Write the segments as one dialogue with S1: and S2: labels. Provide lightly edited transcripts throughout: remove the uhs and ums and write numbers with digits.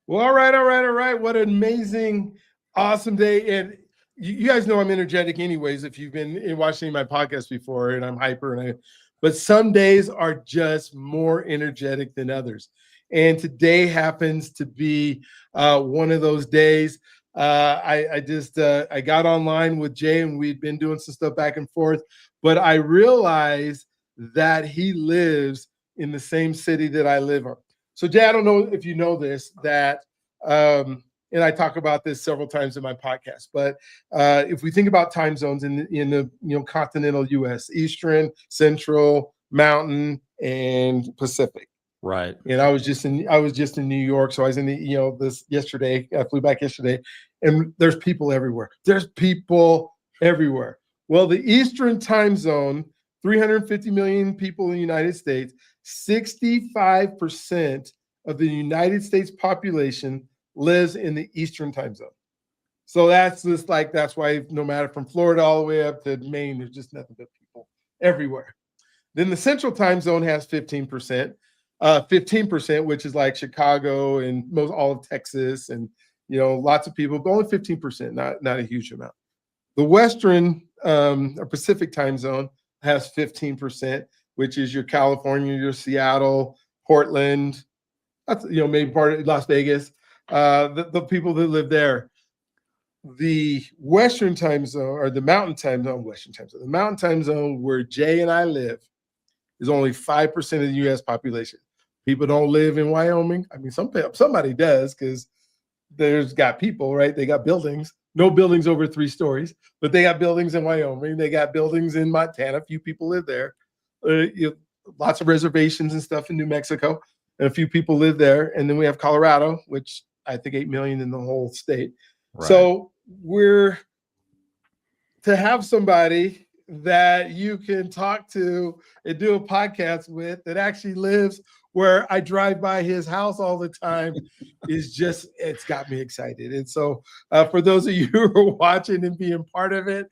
S1: Well, all right, all right, all right. What an amazing, awesome day. And you guys know I'm energetic anyways, if you've been watching my podcast before, and I'm hyper but some days are just more energetic than others. And today happens to be one of those days. I got online with Jay and we'd been doing some stuff back and forth, but I realized that he lives in the same city that I live in. So Jay, I don't know if you know this, that and I talk about this several times in my podcast, but if we think about time zones in the continental U.S., Eastern, Central, Mountain, and Pacific.
S2: Right.
S1: And I was just in New York, so I was in this yesterday. I flew back yesterday, and there's people everywhere. There's people everywhere. Well, the Eastern time zone, 350 million people in the United States, 65% of the United States population lives in the Eastern time zone. So that's why no matter from Florida all the way up to Maine, there's just nothing but people everywhere. Then the Central time zone has 15%, which is like Chicago and most all of Texas and lots of people, but only 15%, not a huge amount. The Western or Pacific time zone has 15%, which is your California, your Seattle, Portland, that's maybe part of Las Vegas, the people that live there. The Western time zone or the Mountain time zone, the Mountain time zone where Jay and I live is only 5% of the U.S. population. People don't live in Wyoming. I mean, somebody does because there's got people, right? They got buildings. No buildings over 3 stories, but they got buildings in Wyoming. They got buildings in Montana. A few people live there. Lots of reservations and stuff in New Mexico, and a few people live there. And then we have Colorado, which I think 8 million in the whole state. Right. So we're to have somebody that you can talk to and do a podcast with that actually lives where I drive by his house all the time it's got me excited. And so for those of you who are watching and being part of it,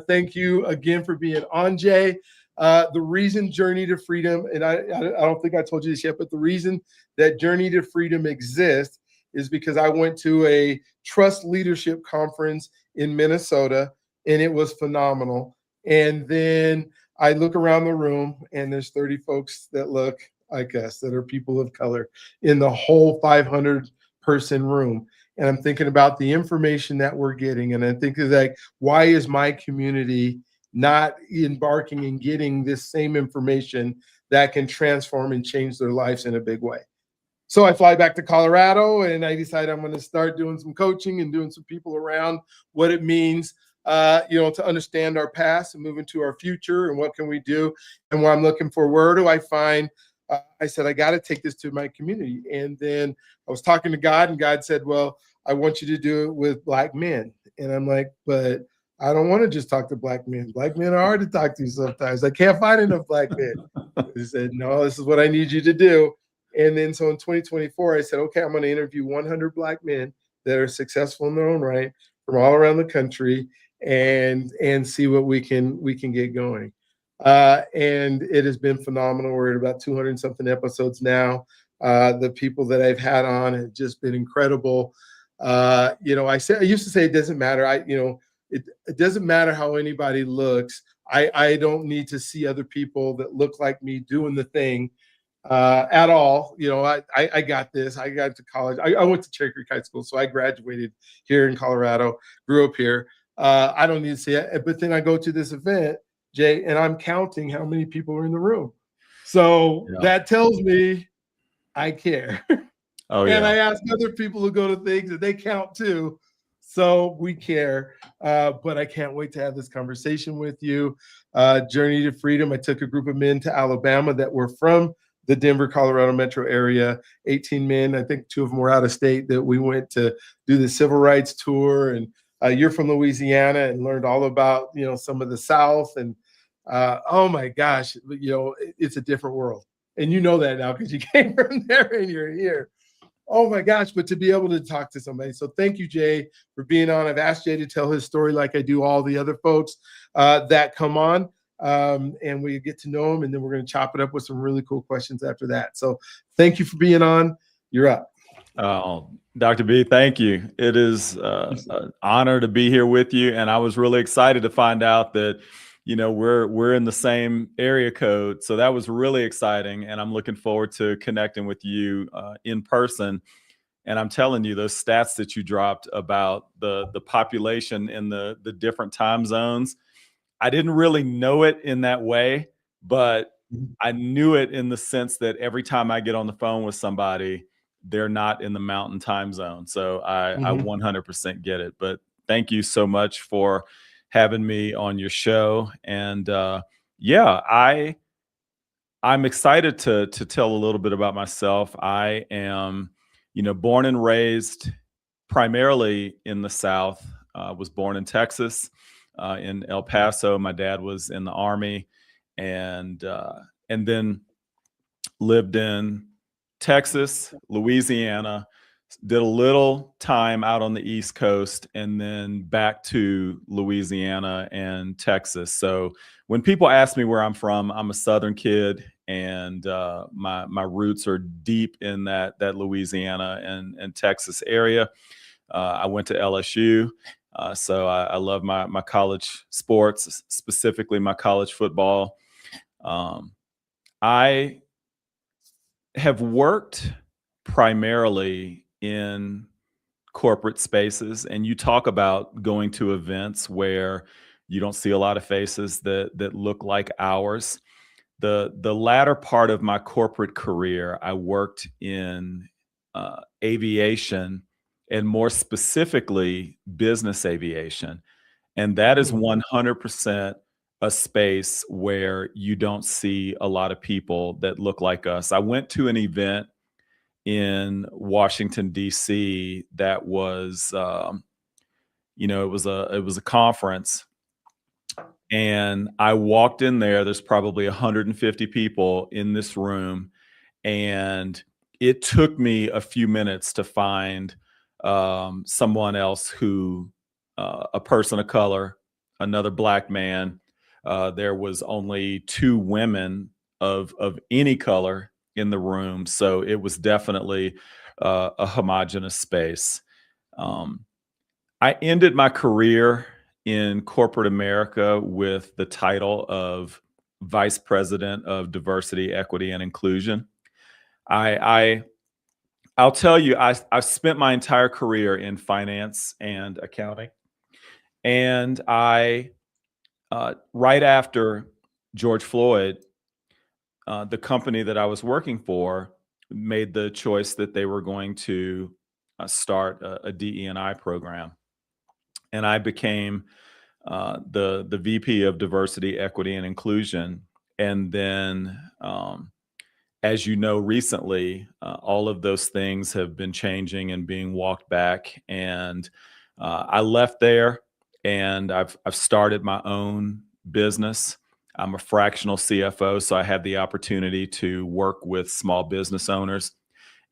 S1: thank you again for being on, Jay. The reason Journey to Freedom, and I don't think I told you this yet, but the reason that Journey to Freedom exists is because I went to a trust leadership conference in Minnesota, and it was phenomenal. And then I look around the room, and there's 30 folks that look like us, that are people of color in the whole 500-person room. And I'm thinking about the information that we're getting, and I think like, why is my community not embarking and getting this same information that can transform and change their lives in a big way? So I fly back to Colorado, and I decide I'm going to start doing some coaching and doing some people around what it means, to understand our past and move into our future, and what can we do. And what I'm looking for, where do I find? I said, I got to take this to my community. And then I was talking to God, and God said, well, I want you to do it with Black men. And I'm like, but I don't want to just talk to Black men. Black men are hard to talk to sometimes. I can't find enough Black men. He said, no, this is what I need you to do. And then so in 2024, I said, okay, I'm going to interview 100 Black men that are successful in their own right from all around the country and see what we can get going. And it has been phenomenal. We're at about 200 something episodes now. The people that I've had on have just been incredible. I used to say it doesn't matter. It doesn't matter how anybody looks. I don't need to see other people that look like me doing the thing at all. I got this. I got to college. I went to Cherry Creek High School, so I graduated here in Colorado, grew up here. I don't need to see it. But then I go to this event, Jay, and I'm counting how many people are in the room. So that tells me I care. Oh, yeah. And I ask other people who go to things and they count too. So we care. But I can't wait to have this conversation with you. Journey to Freedom. I took a group of men to Alabama that were from the Denver, Colorado metro area, 18 men. I think 2 of them were out of state, that we went to do the civil rights tour. And you're from Louisiana, and learned all about, some of the South. And oh my gosh, it's a different world. And you know that now because you came from there and you're here. Oh my gosh, but to be able to talk to somebody. So thank you, Jay, for being on. I've asked Jay to tell his story like I do all the other folks that come on. And we get to know him, and then we're going to chop it up with some really cool questions after that. So thank you for being on. You're up.
S2: Oh, Dr. B, thank you. It is an honor to be here with you, and I was really excited to find out that, we're in the same area code. So that was really exciting, and I'm looking forward to connecting with you in person. And I'm telling you, those stats that you dropped about the population in the different time zones, I didn't really know it in that way, but I knew it in the sense that every time I get on the phone with somebody, they're not in the mountain time zone. So I
S1: Mhm.
S2: 100% get it. But thank you so much for having me on your show. And yeah, I'm excited to tell a little bit about myself. I am, born and raised primarily in the South. Was born in Texas, in El Paso. My dad was in the Army, and then lived in Texas, Louisiana, did a little time out on the East Coast, and then back to Louisiana and Texas. So when people ask me where I'm from, I'm a Southern kid, and my roots are deep in that Louisiana and Texas area. I went to LSU. So I love my college sports, specifically my college football. Um, I have worked primarily in corporate spaces, and you talk about going to events where you don't see a lot of faces that look like ours. The latter part of my corporate career, I worked in aviation, and more specifically business aviation, and that is
S1: Mm.
S2: 100% a space where you don't see a lot of people that look like us. I went to an event in Washington D.C. that was, it was a conference, and I walked in there. There's probably 150 people in this room, and it took me a few minutes to find someone else who, a person of color, another black man. There was only two women of any color in the room, so it was definitely a homogenous space. Um, I ended my career in corporate America with the title of Vice President of Diversity, Equity, and Inclusion. I, I I'll tell you, I've spent my entire career in finance and accounting, and I right after George Floyd, the company that I was working for made the choice that they were going to start a DE&I program, and I became the VP of Diversity, Equity, and Inclusion. And then, as you know, recently, all of those things have been changing and being walked back. And I left there, and I've started my own business. I'm a fractional CFO, so I have the opportunity to work with small business owners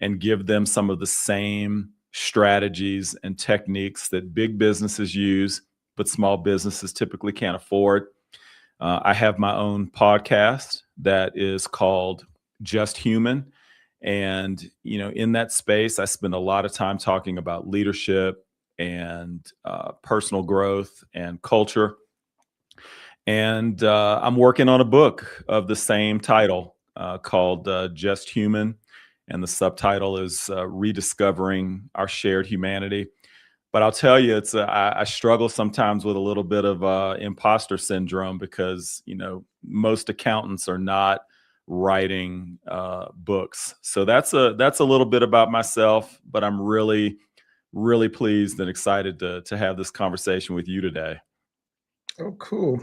S2: and give them some of the same strategies and techniques that big businesses use, but small businesses typically can't afford. I have my own podcast that is called Just Human. And, in that space, I spend a lot of time talking about leadership and personal growth and culture. And I'm working on a book of the same title called Just Human. And the subtitle is Rediscovering Our Shared Humanity. But I'll tell you, I struggle sometimes with a little bit of imposter syndrome because, most accountants are not writing books. So that's a little bit about myself, but I'm really, really pleased and excited to have this conversation with you today.
S1: Oh, cool.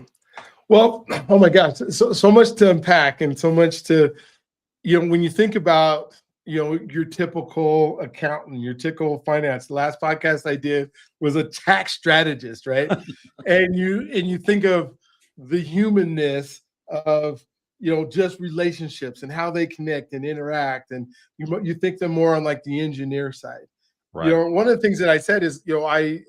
S1: Well, oh my gosh, so much to unpack and so much to, when you think about, your typical accountant, your typical finance. The last podcast I did was a tax strategist, right? and you think of the humanness of, just relationships and how they connect and interact, and you think them more on like the engineer side.
S2: Right.
S1: One of the things that I said is, I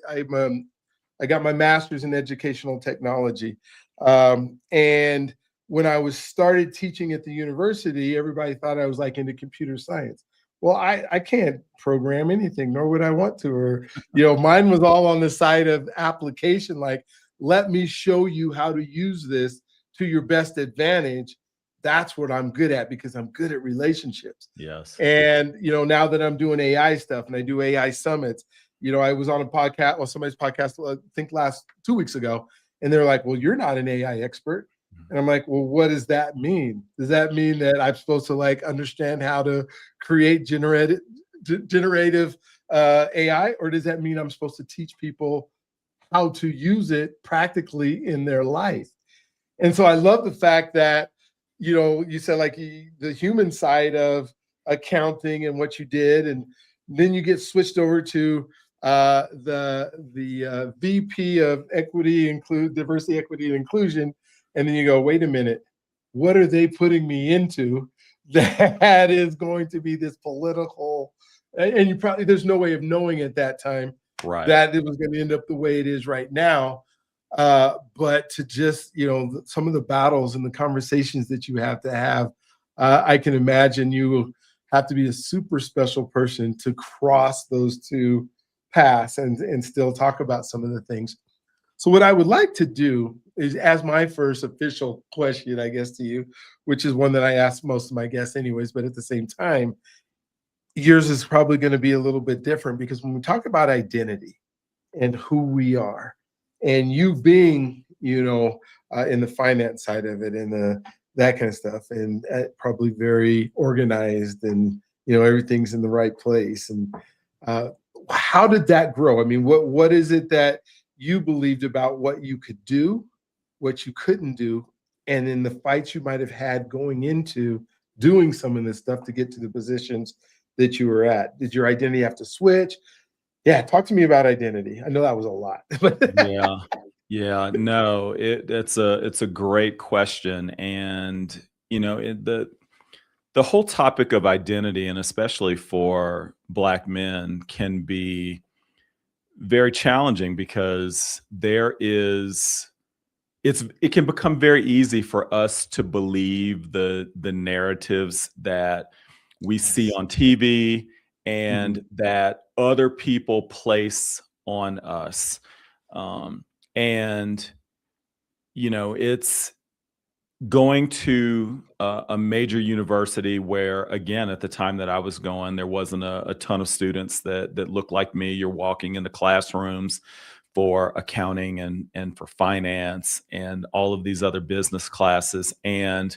S1: got my master's in educational technology. And when I was started teaching at the university, everybody thought I was like into computer science. well, I can't program anything, nor would I want to. Or, mine was all on the side of application, like, let me show you how to use this to your best advantage. That's what I'm good at because I'm good at relationships.
S2: Yes.
S1: And, now that I'm doing AI stuff and I do AI summits, I was on a podcast or somebody's podcast, I think last 2 weeks ago, and they're like, well, you're not an AI expert. And I'm like, well, what does that mean? Does that mean that I'm supposed to like understand how to create generative AI, or does that mean I'm supposed to teach people how to use it practically in their life? And so I love the fact that, you said like the human side of accounting and what you did, and then you get switched over to the VP of diversity, equity, and inclusion, and then you go, wait a minute, what are they putting me into that is going to be this political? And you probably there's no way of knowing at that time
S2: Right.
S1: that it was going to end up the way it is right now. But to just, some of the battles and the conversations that you have to have, I can imagine you have to be a super special person to cross those two paths and still talk about some of the things. So what I would like to do is, as my first official question, I guess, to you, which is one that I ask most of my guests anyways, but at the same time, yours is probably going to be a little bit different, because when we talk about identity and who we are, and you being, in the finance side of it and that kind of stuff, and probably very organized, and everything's in the right place. And how did that grow? I mean, what is it that you believed about what you could do, what you couldn't do, and in the fights you might have had going into doing some of this stuff to get to the positions that you were at? Did your identity have to switch? Yeah, talk to me about identity. I know that was a lot.
S2: Yeah. Yeah. No, it's a great question. And, the whole topic of identity, and especially for Black men, can be very challenging because it can become very easy for us to believe the narratives that we see
S1: Yes.
S2: on TV and
S1: Mhm.
S2: that other people place on us. And it's going to a major university where, again, at the time that I was going, there wasn't a ton of students that looked like me. You're walking in the classrooms for accounting and for finance and all of these other business classes. And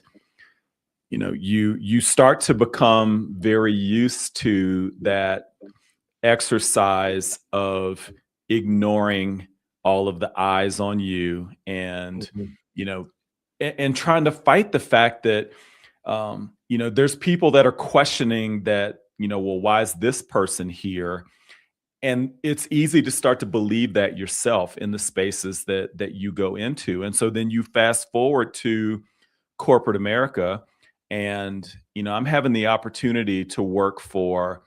S2: you start to become very used to that exercise of ignoring all of the eyes on you, and
S1: Mhm.
S2: you know and trying to fight the fact that there's people that are questioning that, well, why is this person here? And it's easy to start to believe that yourself in the spaces that you go into. And so then you fast forward to corporate America, and I'm having the opportunity to work for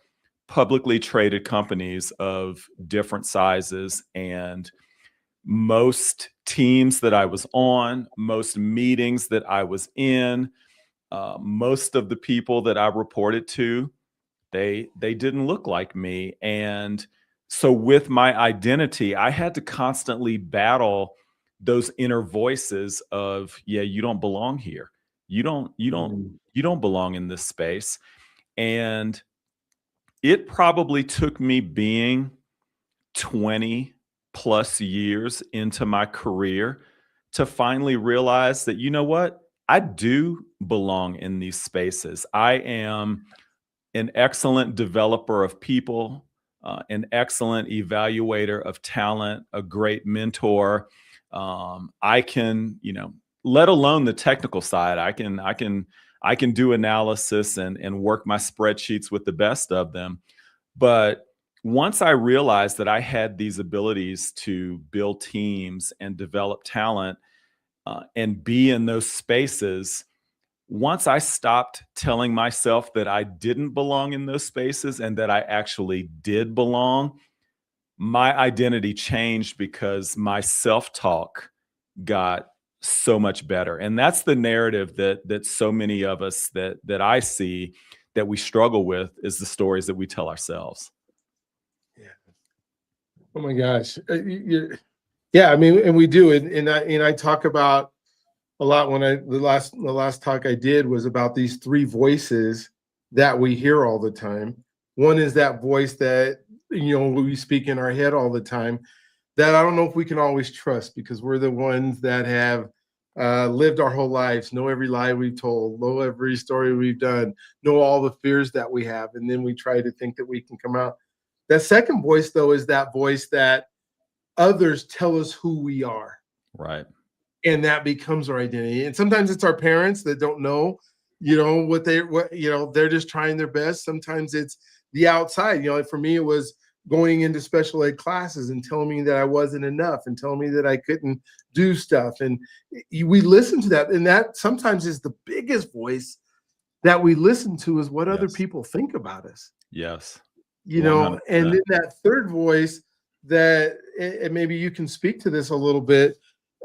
S2: publicly traded companies of different sizes, and most teams that I was on, most meetings that I was in, most of the people that I reported to, they didn't look like me. And so with my identity, I had to constantly battle those inner voices of, yeah, you don't belong here.
S1: Mhm.
S2: You don't belong in this space. And it probably took me being 20 plus years into my career to finally realize that, you know what? I do belong in these spaces. I am an excellent developer of people, an excellent evaluator of talent, a great mentor. I can, let alone the technical side, I can do analysis and work my spreadsheets with the best of them. But once I realized that I had these abilities to build teams and develop talent, and be in those spaces, once I stopped telling myself that I didn't belong in those spaces and that I actually did belong, my identity changed because my self-talk got so much better. And that's the narrative that so many of us that I see, that we struggle with is the stories that we tell ourselves.
S1: Yeah. Oh my gosh. Yeah, I mean, and we do, and I talk about a lot when the last talk I did was about these three voices that we hear all the time. One is that voice that we speak in our head all the time, that I don't know if we can always trust, because we're the ones that have lived our whole lives, know every lie we've told, know every story we've done, know all the fears that we have, and then we try to think that we can come out. That second voice, though, is that voice that others tell us who we are.
S2: Right.
S1: And that becomes our identity. And sometimes it's our parents that don't know, what they're just trying their best. Sometimes it's the outside. For me, it was going into special ed classes and telling me that I wasn't enough and telling me that I couldn't do stuff. And we listen to that. And that sometimes is the biggest voice that we listen to, is what other people think about us.
S2: Yes.
S1: And then that third voice that, and maybe you can speak to this a little bit,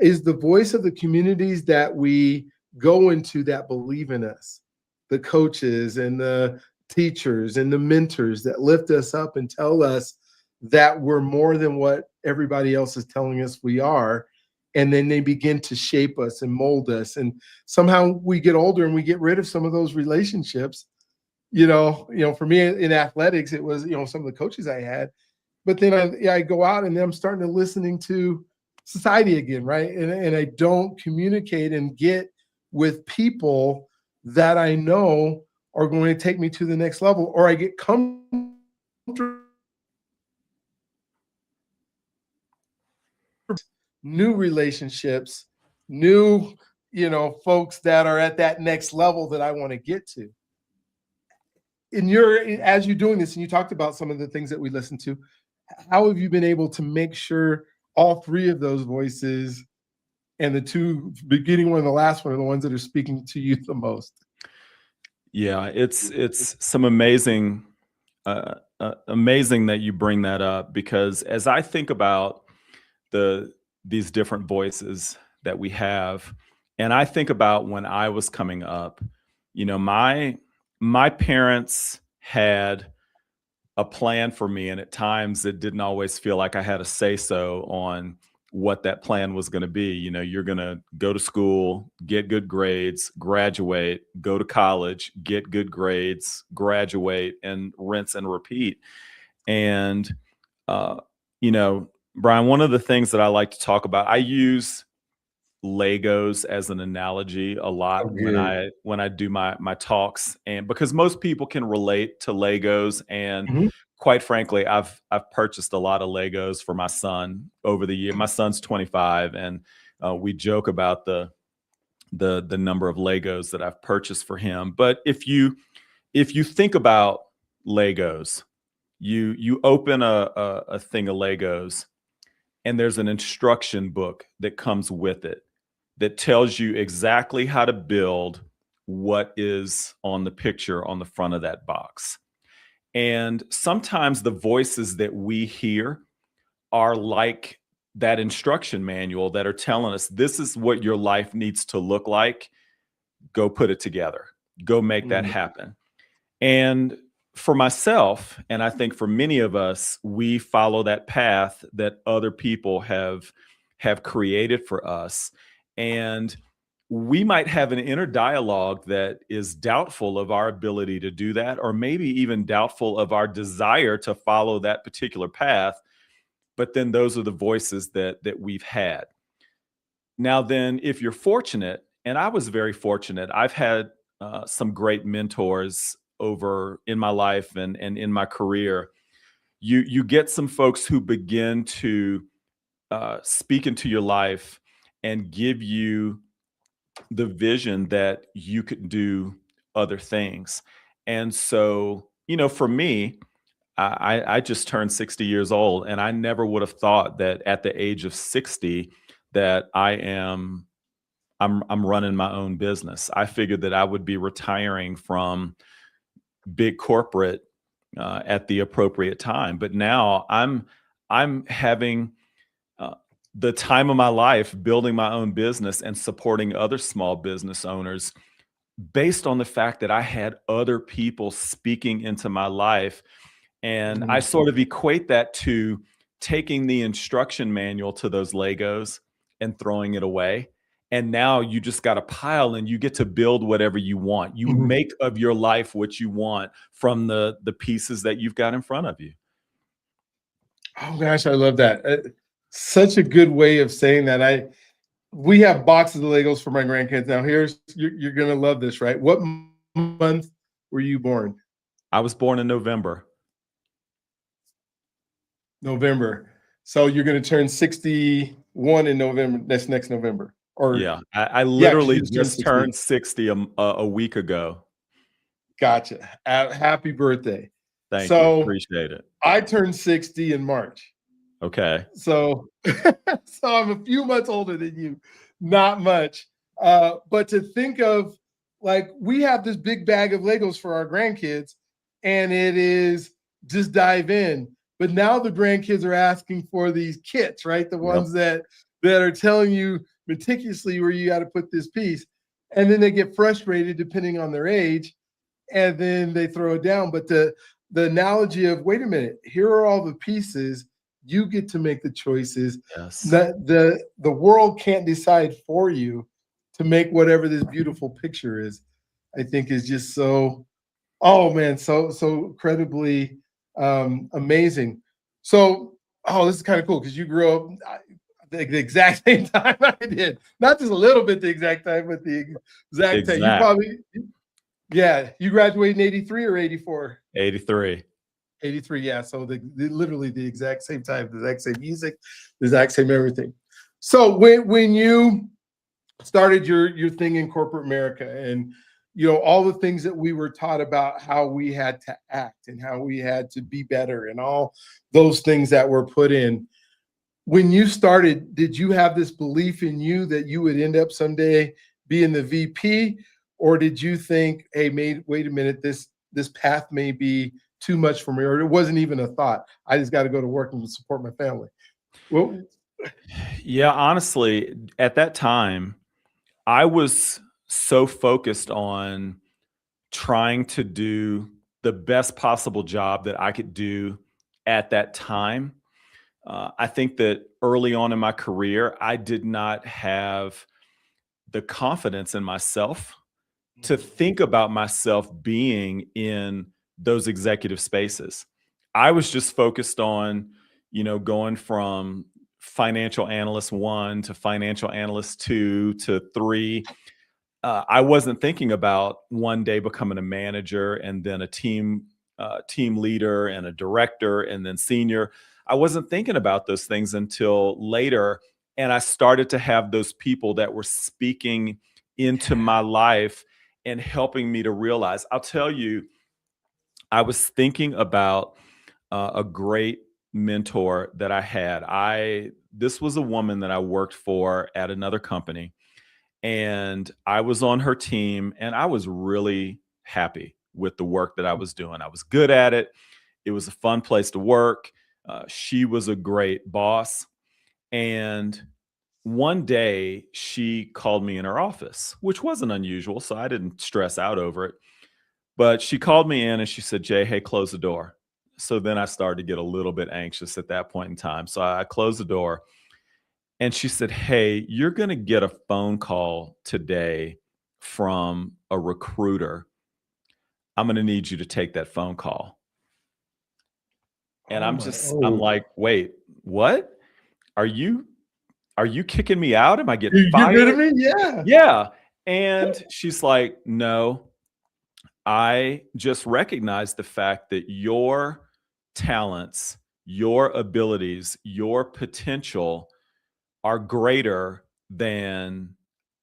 S1: is the voice of the communities that we go into that believe in us, the coaches and the teachers and the mentors that lift us up and tell us that we're more than what everybody else is telling us we are. And then they begin to shape us and mold us. And somehow we get older and we get rid of some of those relationships. For me in athletics, it was, some of the coaches I had, but then I go out and then I'm starting to listening to society again, right? And I don't communicate and get with people that I know are going to take me to the next level, or I get comfortable. New relationships, new, folks that are at that next level that I want to get to. As you're doing this, and you talked about some of the things that we listen to, how have you been able to make sure all three of those voices, and the two beginning one and the last one, are the ones that are speaking to you the most?
S2: Yeah, it's some amazing that you bring that up, because as I think about these different voices that we have, and I think about when I was coming up, my parents had a plan for me, and at times it didn't always feel like I had a say so on what that plan was going to be. You're going to go to school, get good grades, graduate, go to college, get good grades, graduate, and rinse and repeat. And Brian, one of the things that I like to talk about, I use Legos as an analogy a lot when I do my talks, and because most people can relate to Legos, and quite frankly, I've purchased a lot of Legos for my son over the year. My son's 25, and we joke about the number of Legos that I've purchased for him. But if you think about Legos, you open a thing of Legos, and there's an instruction book that comes with it that tells you exactly how to build what is on the picture on the front of that box. And sometimes the voices that we hear are like that instruction manual that are telling us, this is what your life needs to look like. Go put it together. Go make that happen. And for myself, and I think for many of us, we follow that path that other people have created for us. And we might have an inner dialogue that is doubtful of our ability to do that, or maybe even doubtful of our desire to follow that particular path. But then those are the voices that we've had. Now, then, if you're fortunate, and I was very fortunate, I've had some great mentors over in my life and in my career. You get some folks who begin to speak into your life and give you the vision that you could do other things. And so, for me, I just turned 60 years old, and I never would have thought that at the age of 60 that I'm running my own business. I figured that I would be retiring from big corporate at the appropriate time. But now I'm having the time of my life building my own business and supporting other small business owners based on the fact that I had other people speaking into my life. And I
S1: Mhm.
S2: sort of equate that to taking the instruction manual to those Legos and throwing it away. And now you just got a pile and you get to build whatever you want. You
S1: Mhm.
S2: make of your life what you want from the pieces that you've got in front of you.
S1: Oh gosh, I love that. Such a good way of saying that. We have boxes of Legos for my grandkids. Now, you're gonna love this, right? What month were you born?
S2: I was born in November.
S1: November. So you're gonna turn 61 in November. That's next November. Or
S2: Yeah, I
S1: yeah, because
S2: literally
S1: you just turned
S2: just
S1: 60.
S2: turned 60 a week ago.
S1: Gotcha. Happy birthday.
S2: Thank you.
S1: So
S2: Appreciate it.
S1: I turned 60 in March.
S2: Okay.
S1: So so I'm a few months older than you, not much. But to think of, like, we have this big bag of Legos for our grandkids, and it is just dive in. But now the grandkids are asking for these kits, right? The
S2: Yep.
S1: ones that are telling you meticulously where you got to put this piece. And then they get frustrated depending on their age, and then they throw it down. But the analogy of, wait a minute, here are all the pieces, you get to make the choices.
S2: Yes.
S1: The world can't decide for you to make whatever this beautiful picture is. I think is just so, oh man, so incredibly amazing. So, oh, this is kind of cool because you grew up the exact same time I did. Not just a little bit the exact time, but the exact time. You
S2: Exact.
S1: probably, yeah, you graduated in 83 or 84?
S2: 83.
S1: 83, yeah. So literally the exact same time, the exact same music, the exact same everything. So when you started your thing in corporate America, and all the things that we were taught about how we had to act and how we had to be better and all those things that were put in, when you started, did you have this belief in you that you would end up someday being the VP, or did you think, hey, wait a minute, this path may be too much for me, or it wasn't even a thought? I just got to go to work and support my family. Well,
S2: Yeah, honestly, at that time, I was so focused on trying to do the best possible job that I could do at that time. I think that early on in my career, I did not have the confidence in myself to think about myself being in those executive spaces. I was just focused on, going from financial analyst one to financial analyst two to three. I wasn't thinking about one day becoming a manager and then a team leader and a director and then senior. I wasn't thinking about those things until later, and I started to have those people that were speaking into my life and helping me to realize. I'll tell you, I was thinking about a great mentor that I had. I This was a woman that I worked for at another company, and I was on her team, and I was really happy with the work that I was doing. I was good at it. It was a fun place to work. She was a great boss. And one day she called me in her office, which wasn't unusual. So I didn't stress out over it. But she called me in and she said, Jay, hey, close the door. So then I started to get a little bit anxious at that point in time. So I closed the door and she said, hey, you're going to get a phone call today from a recruiter. I'm going to need you to take that phone call. And
S1: oh my,
S2: I'm
S1: oh,
S2: like, wait, what? Are you are you kicking me out? Am I getting
S1: you get rid of
S2: fired?
S1: me? Yeah.
S2: Yeah. And she's like, no, I just recognize the fact that your talents, your abilities, your potential are greater than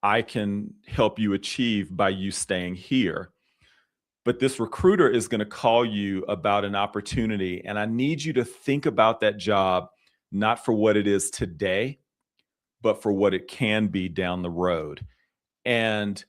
S2: I can help you achieve by you staying here. But this recruiter is going to call you about an opportunity. And I need you to think about that job, not for what it is today, but for what it can be down the road. And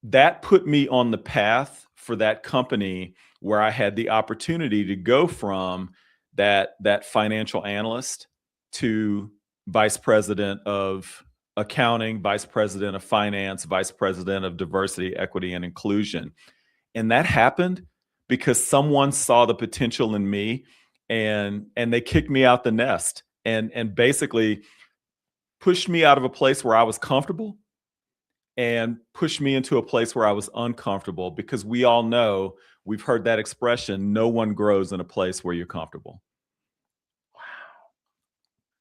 S2: that put me on the path for that company where I had the opportunity to go from that financial analyst to vice president of accounting, vice president of finance, vice president of diversity, equity, and inclusion. And that happened because someone saw the potential in me, and they kicked me out the nest, and basically pushed me out of a place where I was comfortable and pushed me into a place where I was uncomfortable, because we all know, we've heard that expression, no one grows in a place where you're comfortable.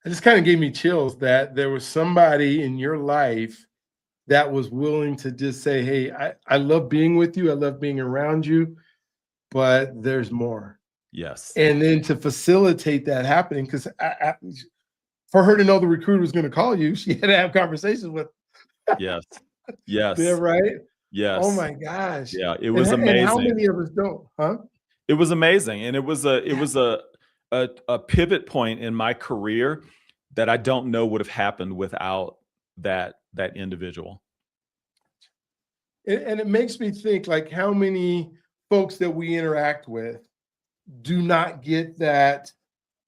S1: It just kind of gave me chills that there was somebody in your life that was willing to just say, hey, I love being with you. I love being around you, but there's more.
S2: Yes.
S1: And then to facilitate that happening, because for her to know the recruiter was going to call you, she had to have conversations with.
S2: Yes.
S1: Yeah,
S2: Yes.
S1: right.
S2: Yes.
S1: Oh my gosh.
S2: Yeah. It was
S1: And how
S2: amazing.
S1: many of us don't, huh?
S2: It was amazing. And it was a pivot point in my career that I don't know would have happened without that individual.
S1: And it makes me think, like, how many folks that we interact with do not get that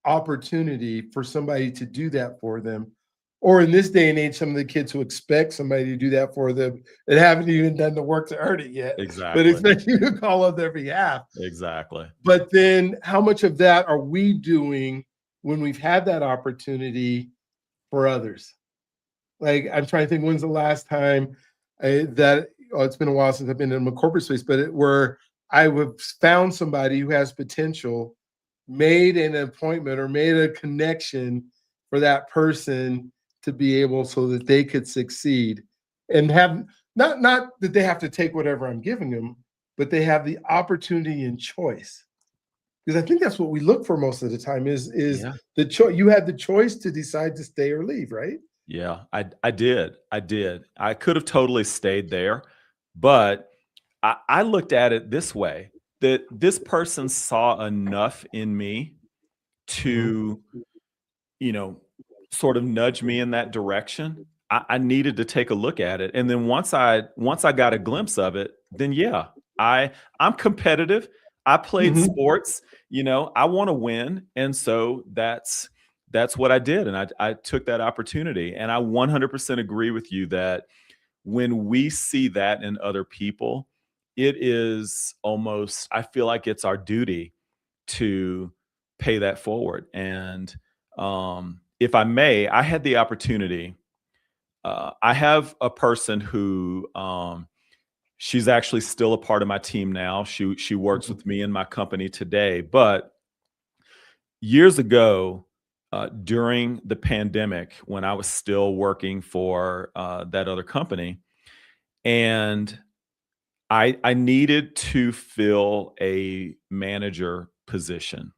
S1: opportunity for somebody to do that for them. Or in this day and age, some of the kids who expect somebody to do that for them and haven't even done the work to earn it yet,
S2: Exactly.
S1: but expect you to call on their behalf.
S2: Exactly.
S1: But then how much of that are we doing when we've had that opportunity for others? Like, I'm trying to think, when's the last time it's been a while since I've been in a corporate space, but where I have found somebody who has potential, made an appointment or made a connection for that person to be able, so that they could succeed and have not that they have to take whatever I'm giving them, but they have the opportunity and choice. Because I think that's what we look for most of the time is
S2: Yeah.
S1: the choice. You had the choice to decide to stay or leave, right?
S2: Yeah, I did. I did. I could have totally stayed there, but I looked at it this way, that this person saw enough in me to, you know, sort of nudge me in that direction. I needed to take a look at it. And then once I got a glimpse of it, then yeah, I'm competitive. I played
S1: Mhm.
S2: sports, I want to win. And so that's what I did. And I took that opportunity. And I 100% agree with you that when we see that in other people, it is almost, I feel like it's our duty to pay that forward. And if I may, I had the opportunity. I have a person who she's actually still a part of my team now. She works
S1: Mhm.
S2: with me in my company today, but years ago, during the pandemic, when I was still working for that other company, and I needed to fill a manager position.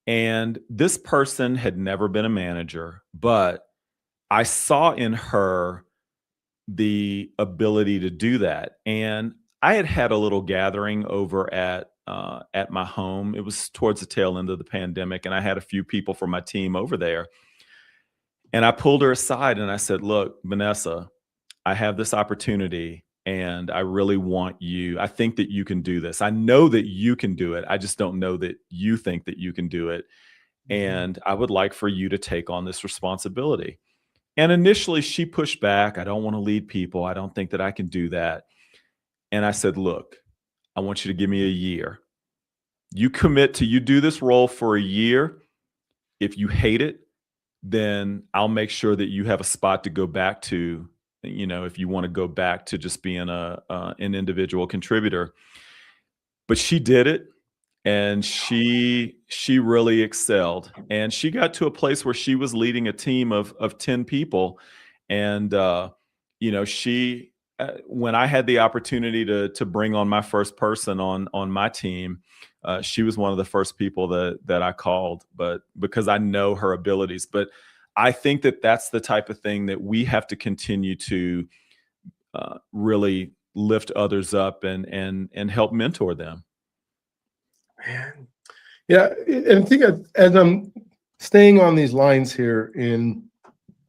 S2: And this person had never been a manager, but I saw in her the ability to do that. And I had had a little gathering over at my home. It was towards the tail end of the pandemic, and I had a few people from my team over there. And I pulled her aside and I said, "Look, Vanessa, I have this opportunity and I really want you. I think that you can do this. I know that you can do it. I just don't know that you think that you can do it.
S1: Mhm.
S2: And I would like for you to take on this responsibility." And initially she pushed back. "I don't want to lead people. I don't think that I can do that." And I said, "Look, I want you to give me a year. You do this role for a year. If you hate it, then I'll make sure that you have a spot to go back to, if you want to go back to just being an individual contributor." But she did it, and she really excelled, and she got to a place where she was leading a team of 10 people. And she when I had the opportunity to bring on my first person on my team, she was one of the first people that I called, but because I know her abilities. But I think that that's the type of thing that we have to continue to really lift others up and help mentor them.
S1: Man. Yeah, and I think as I'm staying on these lines here and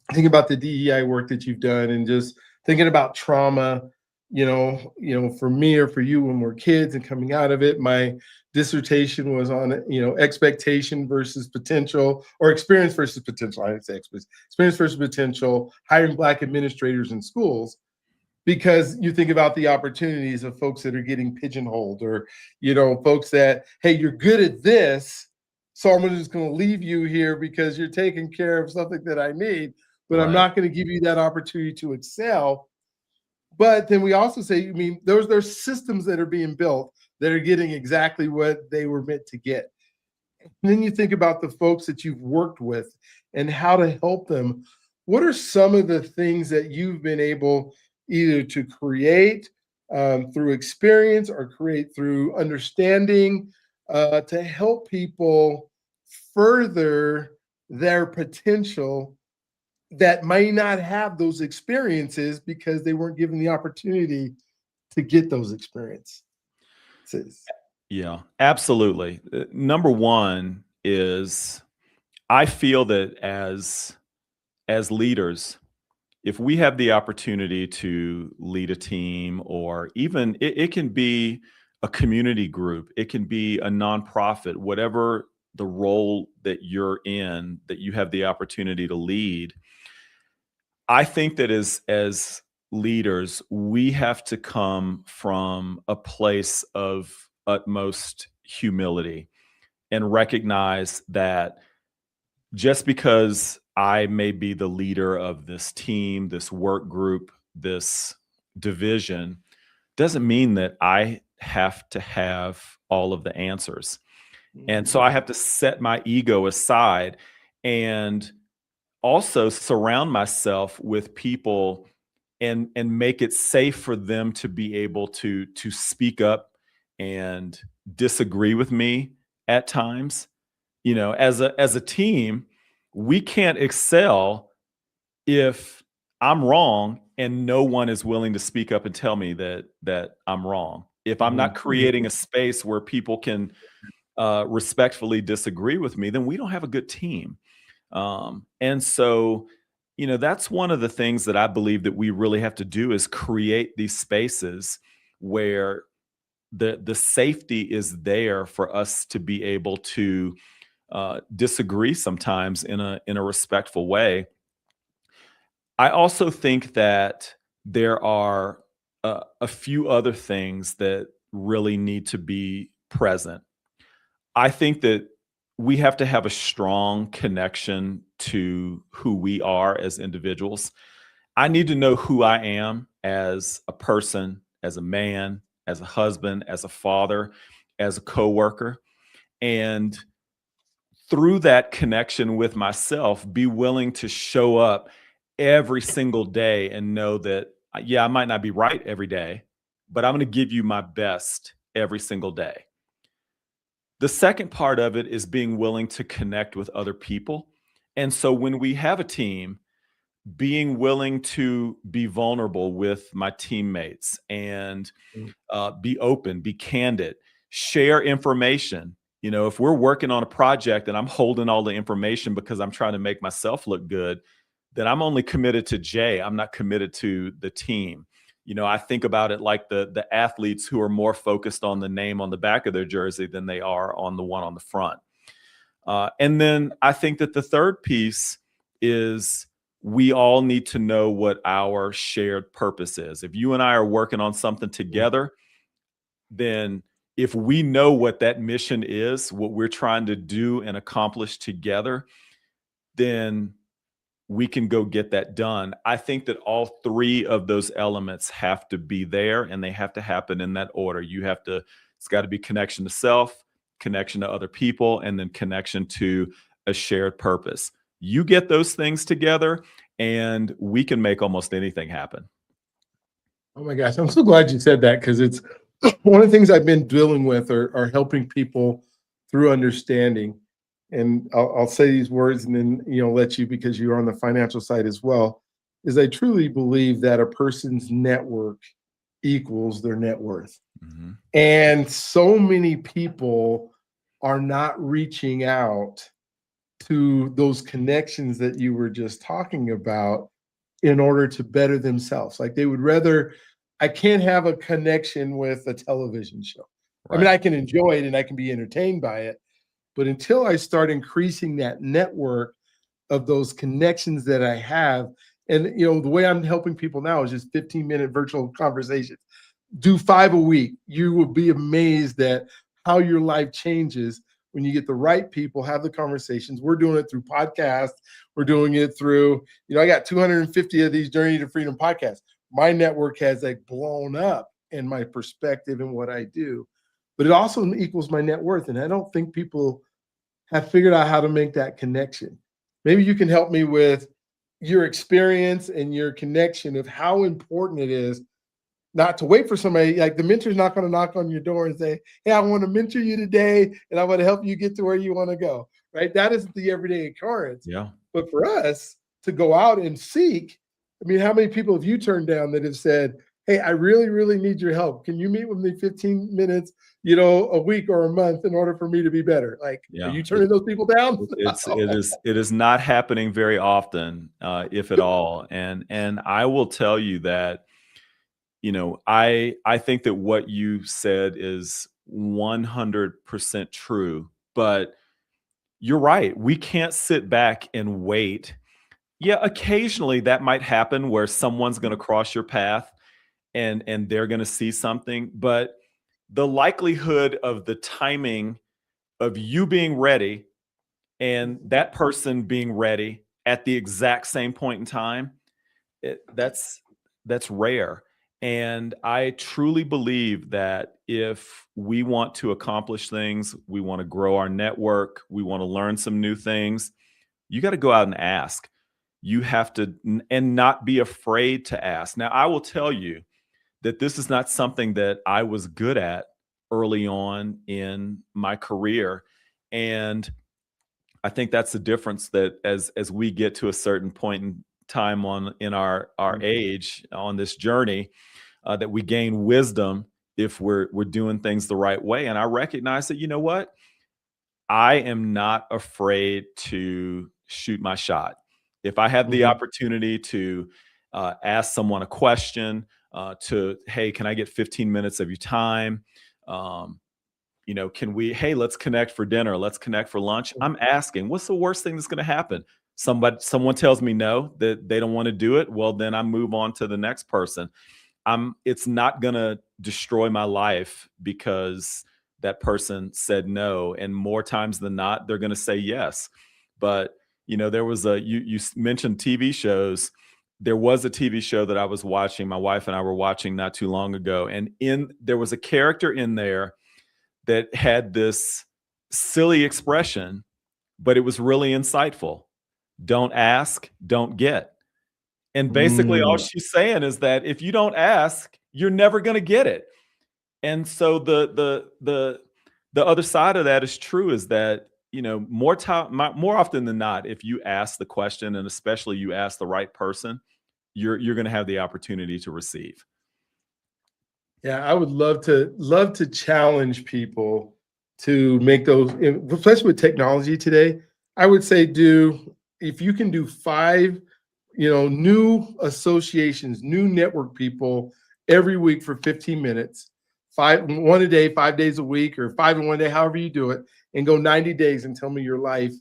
S1: thinking about the DEI work that you've done and just thinking about trauma, for me or for you when we're kids and coming out of it, my dissertation was on, expectation versus potential, or experience versus potential. I didn't say experience versus potential, hiring Black administrators in schools, because you think about the opportunities of folks that are getting pigeonholed, or, folks that, hey, you're good at this, so I'm just going to leave you here because you're taking care of something that I need, but I'm
S2: Right.
S1: not going to give you that opportunity to excel. But then we also say, there's systems that are being built that are getting exactly what they were meant to get. And then you think about the folks that you've worked with and how to help them. What are some of the things that you've been able either to create through experience or create through understanding to help people further their potential that may not have those experiences because they weren't given the opportunity to get those experiences?
S2: Yeah, absolutely. Number one is, I feel that as leaders, if we have the opportunity to lead a team, or even it can be a community group, it can be a nonprofit, whatever the role that you're in, that you have the opportunity to lead, I think that as leaders, we have to come from a place of utmost humility and recognize that just because I may be the leader of this team, this work group, this division, doesn't mean that I have to have all of the answers. And so I have to set my ego aside and also surround myself with people and make it safe for them to be able to speak up and disagree with me at times. As a team, we can't excel if I'm wrong and no one is willing to speak up and tell me that I'm wrong. If I'm not creating a space where people can respectfully disagree with me, then we don't have a good team. And so, that's one of the things that I believe that we really have to do, is create these spaces where the safety is there for us to be able to disagree sometimes in a respectful way. I also think that there are a few other things that really need to be present. I think that we have to have a strong connection to who we are as individuals. I need to know who I am as a person, as a man, as a husband, as a father, as a coworker. And through that connection with myself, be willing to show up every single day and know that, yeah, I might not be right every day, but I'm going to give you my best every single day. The second part of it is being willing to connect with other people. And so when we have a team, being willing to be vulnerable with my teammates and be open, be candid, share information. If we're working on a project and I'm holding all the information because I'm trying to make myself look good, then I'm only committed to Jay. I'm not committed to the team. I think about it like the athletes who are more focused on the name on the back of their jersey than they are on the one on the front. And then I think that the third piece is, we all need to know what our shared purpose is. If you and I are working on something together, then if we know what that mission is, what we're trying to do and accomplish together, then we can go get that done. I think that all three of those elements have to be there, and they have to happen in that order. It's got to be connection to self, connection to other people, and then connection to a shared purpose. You get those things together and we can make almost anything happen.
S1: Oh my gosh, I'm so glad you said that, because it's one of the things I've been dealing with, are helping people through understanding. And I'll say these words and then let you, because you're on the financial side as well. Is I truly believe that a person's network equals their net worth.
S2: Mhm.
S1: And so many people are not reaching out to those connections that you were just talking about in order to better themselves. Like, they would rather I can't have a connection with a television show. I mean,
S2: Right.
S1: I can enjoy it and I can be entertained by it, but until I start increasing that network of those connections that I have, and the way I'm helping people now is just 15-minute virtual conversations. Do 5 a week. You will be amazed at how your life changes when you get the right people, have the conversations. We're doing it through podcasts. We're doing it through, I got 250 of these Journey to Freedom podcasts. My network has like blown up in my perspective and what I do, but it also equals my net worth. And I don't think people have figured out how to make that connection. Maybe you can help me with your experience and your connection of how important it is not to wait for somebody. Like the mentor's not going to knock on your door and say, hey, I want to mentor you today and I want to help you get to where you want to go, right? That isn't the everyday occurrence.
S2: Yeah.
S1: But for us to go out and seek, I mean, how many people have you turned down that have said, hey, I really, really need your help. Can you meet with me 15 minutes, a week or a month in order for me to be better? Like, are
S2: Yeah.
S1: you turning those people down?
S2: It is not happening very often, if at all. And I will tell you that, I think that what you said is 100% true, but you're right. We can't sit back and wait. Yeah, occasionally that might happen where someone's going to cross your path and they're going to see something, but the likelihood of the timing of you being ready and that person being ready at the exact same point in time, that's rare. And I truly believe that if we want to accomplish things, we want to grow our network, we want to learn some new things, you got to go out and ask. You have to, and not be afraid to ask. Now, I will tell you that this is not something that I was good at early on in my career. And I think that's the difference, that as we get to a certain point in time in our age on this journey, that we gain wisdom if we're doing things the right way. And I recognize that, you know what? I am not afraid to shoot my shot. If I have the opportunity to ask someone a question, hey, can I get 15 minutes of your time? Hey, let's connect for dinner. Let's connect for lunch. I'm asking, what's the worst thing that's going to happen? Someone tells me no, that they don't want to do it. Well, then I move on to the next person. It's not going to destroy my life because that person said no. And more times than not, they're going to say yes. But, there was you mentioned TV shows. There was a TV show that I was watching, my wife and I were watching not too long ago. And there was a character in there that had this silly expression, but it was really insightful. Don't ask, don't get. And basically all she's saying is that if you don't ask, you're never going to get it. And so the other side of that is true, is that, more often than not, if you ask the question, and especially you ask the right person, you're going to have the opportunity to receive.
S1: Yeah, I would love to challenge people to make those, especially with technology today. I would say if you can do 5, new associations, new network people every week for 15 minutes, 1 a day, 5 days a week, or 5 in 1 day, however you do it, and go 90 days and tell me your life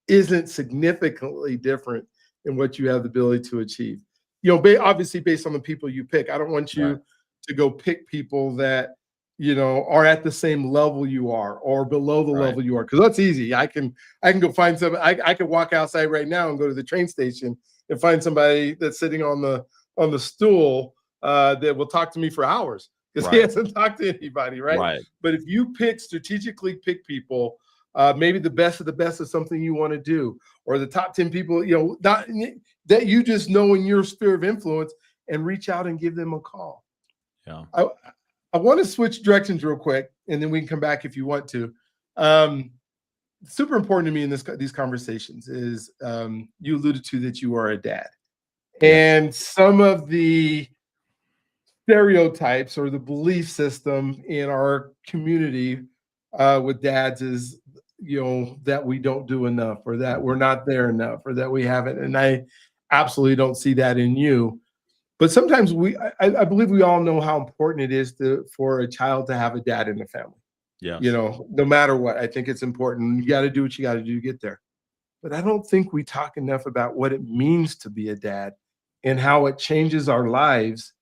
S1: isn't significantly different in what you have the ability to achieve. Obviously based on the people you pick. I don't want you to go pick people that are at the same level you are or below the level you are, because that's easy. I can go find some. I can walk outside right now and go to the train station and find somebody that's sitting on the stool that will talk to me for hours because he hasn't talked to anybody, right? But if you strategically pick people, maybe the best of the best is something you want to do, or the top 10 people, not that you just know in your sphere of influence, and reach out and give them a call.
S2: Yeah.
S1: I want to switch directions real quick, and then we can come back if you want to. Super important to me in these conversations is you alluded to that you are a dad, and some of the stereotypes or the belief system in our community with dads is that we don't do enough, or that we're not there enough, or that we haven't. And I absolutely don't see that in you. But sometimes I believe we all know how important it is for a child to have a dad in the family. You
S2: Yes.
S1: know, no matter what, I think it's important. You got to do what you got to do to get there. But I don't think we talk enough about what it means to be a dad and how it changes our lives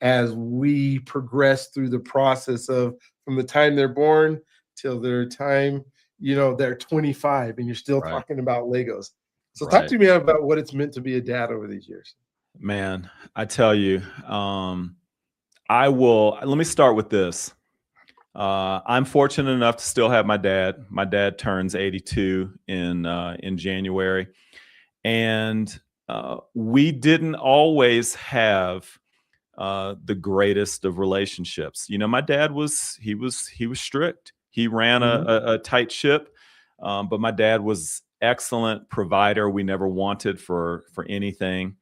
S1: as we progress through the process of from the time they're born till their time, they're 25 and you're still
S2: Right.
S1: talking about Legos. So talk
S2: Right.
S1: to me about what it's meant to be a dad over these years.
S2: Man, I tell you, I will. Let me start with this. I'm fortunate enough to still have my dad. My dad turns 82 in January, and we didn't always have the greatest of relationships. You know, my dad was strict. He ran
S1: Mhm.
S2: a tight ship, but my dad was excellent provider. We never wanted for anything,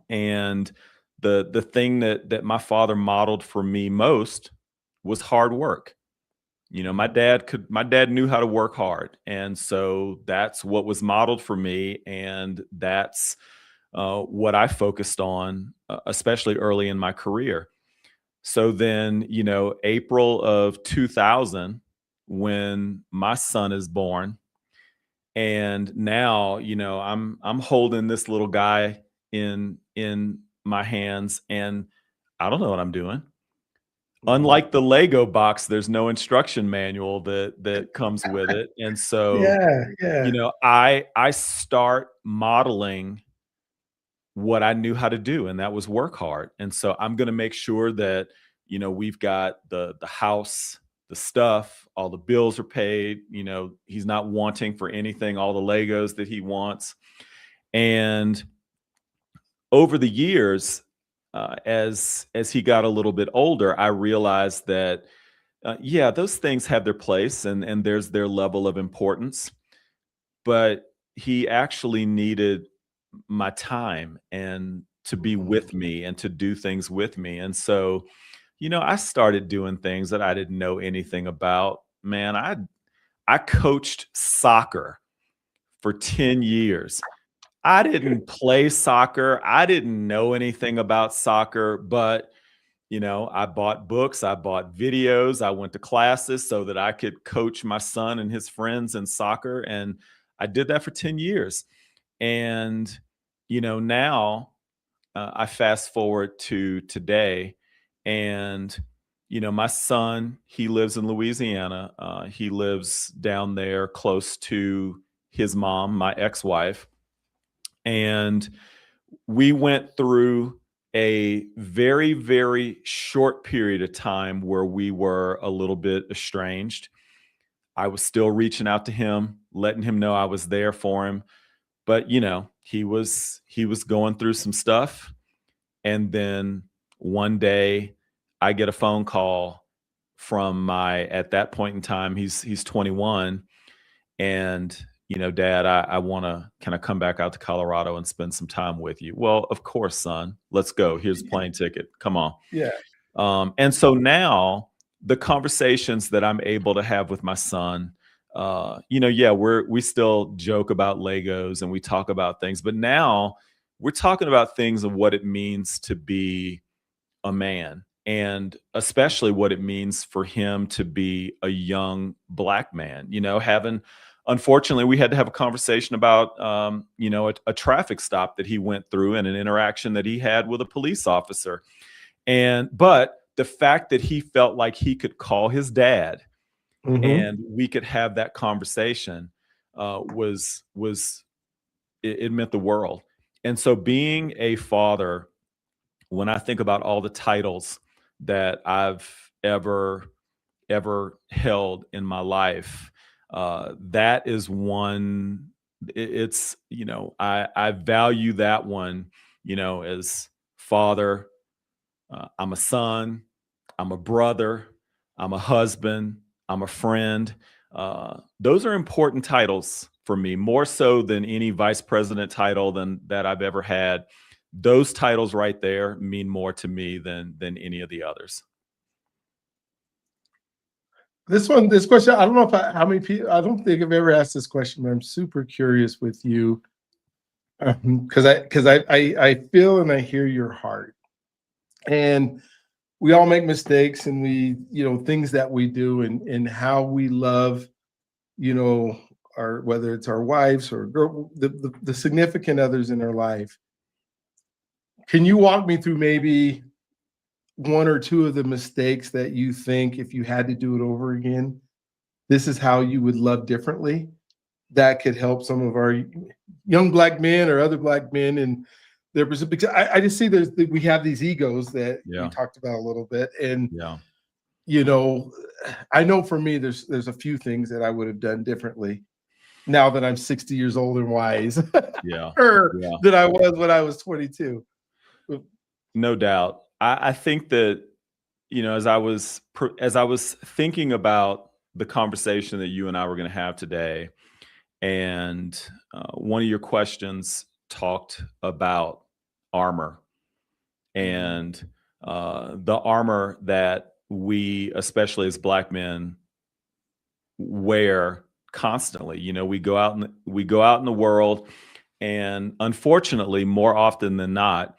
S2: and the thing that my father modeled for me most was hard work. You know, my dad knew how to work hard, and so that's what was modeled for me, and that's what I focused on, especially early in my career. So then, April of 2000, when my son is born, and now, I'm holding this little guy in my hands, and I don't know what I'm doing.
S1: Mhm.
S2: Unlike the Lego box, there's no instruction manual that comes with it, and so,
S1: Yeah, yeah.
S2: I start modeling what I knew how to do, and that was work hard. And so I'm gonna make sure that, we've got the house, the stuff, all the bills are paid, he's not wanting for anything, all the Legos that he wants. And over the years, as he got a little bit older, I realized that yeah, those things have their place, and there's their level of importance, but he actually needed my time and to be
S1: Mhm.
S2: with me and to do things with me. And so, I started doing things that I didn't know anything about. Man, I coached soccer for 10 years. I didn't play soccer. I didn't know anything about soccer, but I bought books, I bought videos, I went to classes so that I could coach my son and his friends in soccer. And I did that for 10 years. And, now I fast forward to today, and, my son, he lives in Louisiana. He lives down there close to his mom, my ex wife. And we went through a very, very short period of time where we were a little bit estranged. I was still reaching out to him, letting him know I was there for him, but he was going through some stuff, and then one day I get a phone call from my at that point in time, he's 21, and dad, I want to, can I come back out to Colorado and spend some time with you? Well, of course, son, let's go. Here's a plane ticket, come on.
S1: Yeah.
S2: And so now the conversations that I'm able to have with my son, yeah, we still joke about Legos and we talk about things, but now we're talking about things of what it means to be a man, and especially what it means for him to be a young black man. Having, unfortunately, we had to have a conversation about a traffic stop that he went through and an interaction that he had with a police officer. And but the fact that he felt like he could call his dad
S1: Mhm.
S2: and we could have that conversation was it meant the world. And so being a father, when I think about all the titles that I've ever held in my life, that is one. It's, I value that one, as father. I'm a son, I'm a brother, I'm a husband, I'm a friend. Those are important titles for me, more so than any vice president title than that I've ever had. Those titles right there mean more to me than any of the others.
S1: This question, I don't know how many people, I don't think I've ever asked this question, but I'm super curious with you. Because I feel and I hear your heart, and we all make mistakes, and we, things that we do, and how we love, you know, our, whether it's our wives or the significant others in our life. Can you walk me through maybe one or two of the mistakes that you think, if you had to do it over again, this is how you would love differently, that could help some of our young black men or other black men and their because I just see we have these egos that we
S2: Yeah.
S1: talked about a little bit, and
S2: Yeah.
S1: you know, I know for me there's a few things that I would have done differently now that I'm 60 years old and wise,
S2: Yeah.
S1: or
S2: Yeah.
S1: than I was when I was 22.
S2: No doubt. I think that, as I was thinking about the conversation that you and I were going to have today, and one of your questions talked about armor, and the armor that we, especially as black men, wear constantly. We go out in the world, and unfortunately, more often than not,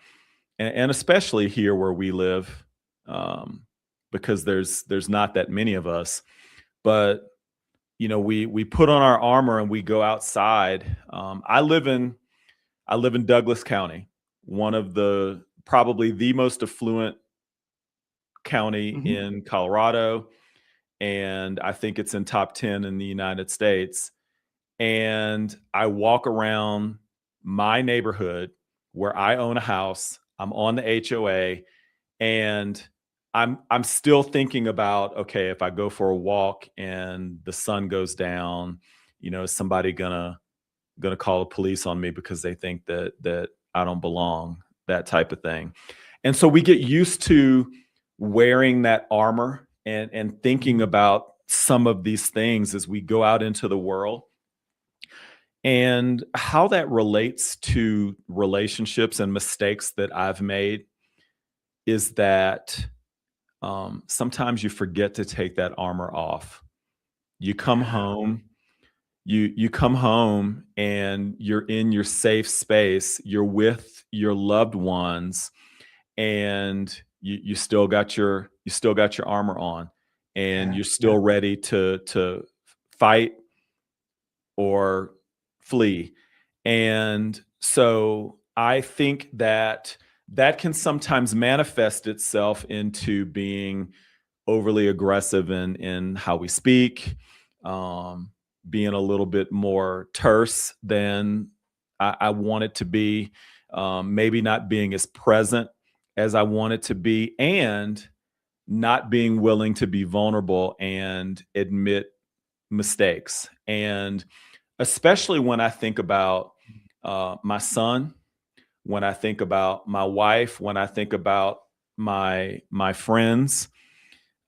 S2: and especially here where we live, um, because there's not that many of us, but we put on our armor and we go outside. I live in Douglas County, one of the probably the most affluent county
S1: Mhm.
S2: in Colorado, and I think it's in top 10 in the United States. And I walk around my neighborhood where I own a house. I'm on the HOA, and I'm still thinking about, okay, if I go for a walk and the sun goes down, is somebody gonna call the police on me because they think that I don't belong, that type of thing. And so we get used to wearing that armor and thinking
S1: Mhm.
S2: about some of these things as we go out into the world, and how that relates to relationships and mistakes that I've made is that sometimes you forget to take that armor off. You come
S1: Yeah.
S2: home, you come home and you're in your safe space. You're with your loved ones, and you still got your armor on, and
S1: Yeah.
S2: you're
S1: Yeah.
S2: still ready to fight or flee. And so I think that that can sometimes manifest itself into being overly aggressive in how we speak, um, being a little bit more terse than I want it to be, maybe not being as present as I want it to be, and not being willing to be vulnerable and admit mistakes. And especially when I think about my son, when I think about my wife, when I think about my friends,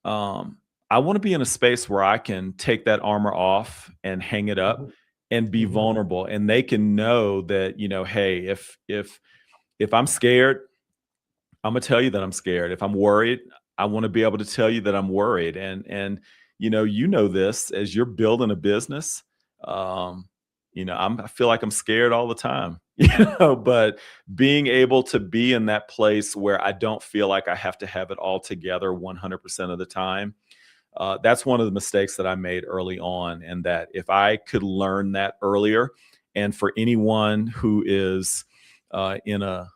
S2: um, I want to be in a space where I can take that armor off and hang it up
S1: Mhm.
S2: and be
S1: Mhm.
S2: vulnerable, and they can know that, hey, if I'm scared, I'm gonna tell you that I'm scared. If I'm worried, I want to be able to tell you that I'm worried. And this as you're building a business. Um, I feel like I'm scared all the time, but being able to be in that place where I don't feel like I have to have it all together 100% of the time. That's one of the mistakes that I made early on, and that if I could learn that earlier, and for anyone who is in a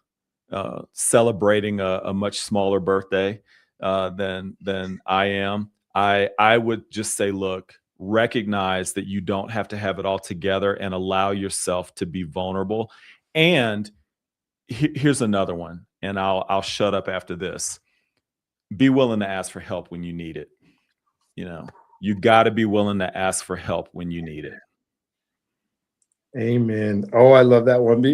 S2: celebrating a much smaller birthday than I am, I would just say, look, recognize that you don't have to have it all together, and allow yourself to be vulnerable. And here's another one, and I'll shut up after this. Be willing to ask for help when you need it. You know, you got to be willing to ask for help when you need it.
S1: Amen. Oh, I love that one.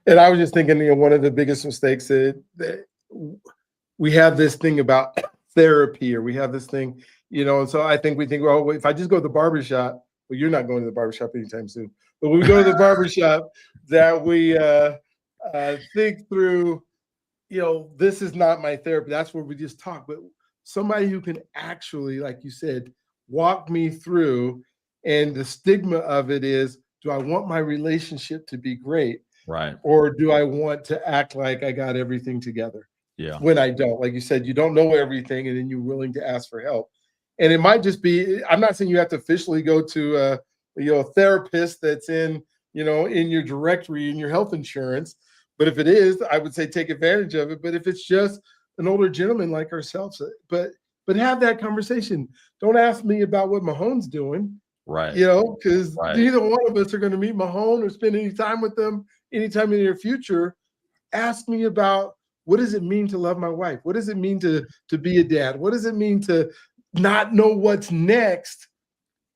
S1: And I was just thinking, one of the biggest mistakes that we have this thing about therapy, or we have this thing, and so I think we think, well, if I just go to the barbershop, well, you're not going to the barbershop anytime soon, but when we go to the barbershop, that we think through, this is not my therapy. That's where we just talk, but somebody who can actually, like you said, walk me through. And the stigma of it is, do I want my relationship to be great?
S2: Right.
S1: Or do I want to act like I got everything together
S2: Yeah.
S1: when I don't? Like you said, you don't know everything, and then you're willing to ask for help. And it might just be, I'm not saying you have to officially go to a therapist that's in your directory in your health insurance. But if it is, I would say take advantage of it. But if it's just an older gentleman like ourselves, but have that conversation. Don't ask me about what Mahone's doing,
S2: Right.
S1: because
S2: Right.
S1: neither one of us are going to meet Mahone or spend any time with them anytime in the near future. Ask me about, what does it mean to love my wife? What does it mean to be a dad? What does it mean to not know what's next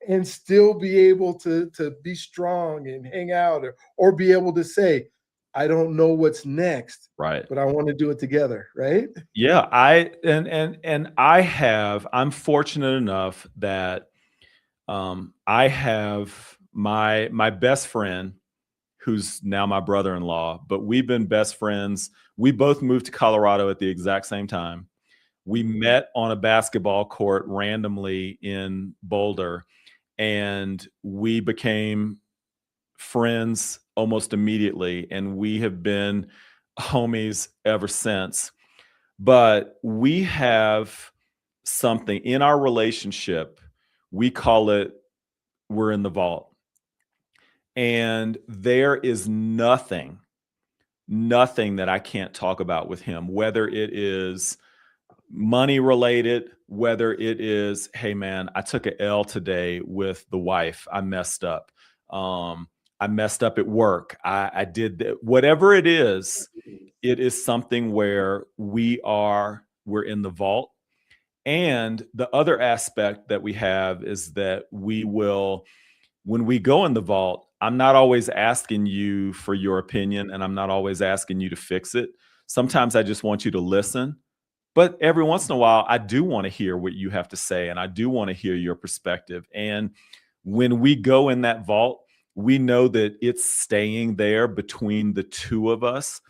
S1: and still be able to be strong and hang out, or be able to say, I don't know what's next,
S2: Right.
S1: but I want to do it together, right?
S2: Yeah, I'm fortunate enough that I have my best friend, who's now my brother-in-law, but we've been best friends. We both moved to Colorado at the exact same time. We met on a basketball court randomly in Boulder, and we became friends almost immediately, and we have been homies ever since. But we have something in our relationship. We call it, we're in the vault. And there is nothing that I can't talk about with him, whether it is money related, whether it is, hey man, I took a L today with the wife. I messed up. I messed up at work. I did that. Whatever it is something where we're in the vault. And the other aspect that we have is that when we go in the vault, I'm not always asking you for your opinion, and I'm not always asking you to fix it. Sometimes I just want you to listen. But every once in a while, I do want to hear what you have to say, and I do want to hear your perspective. And when we go in that vault, we know that it's staying there between the two of us.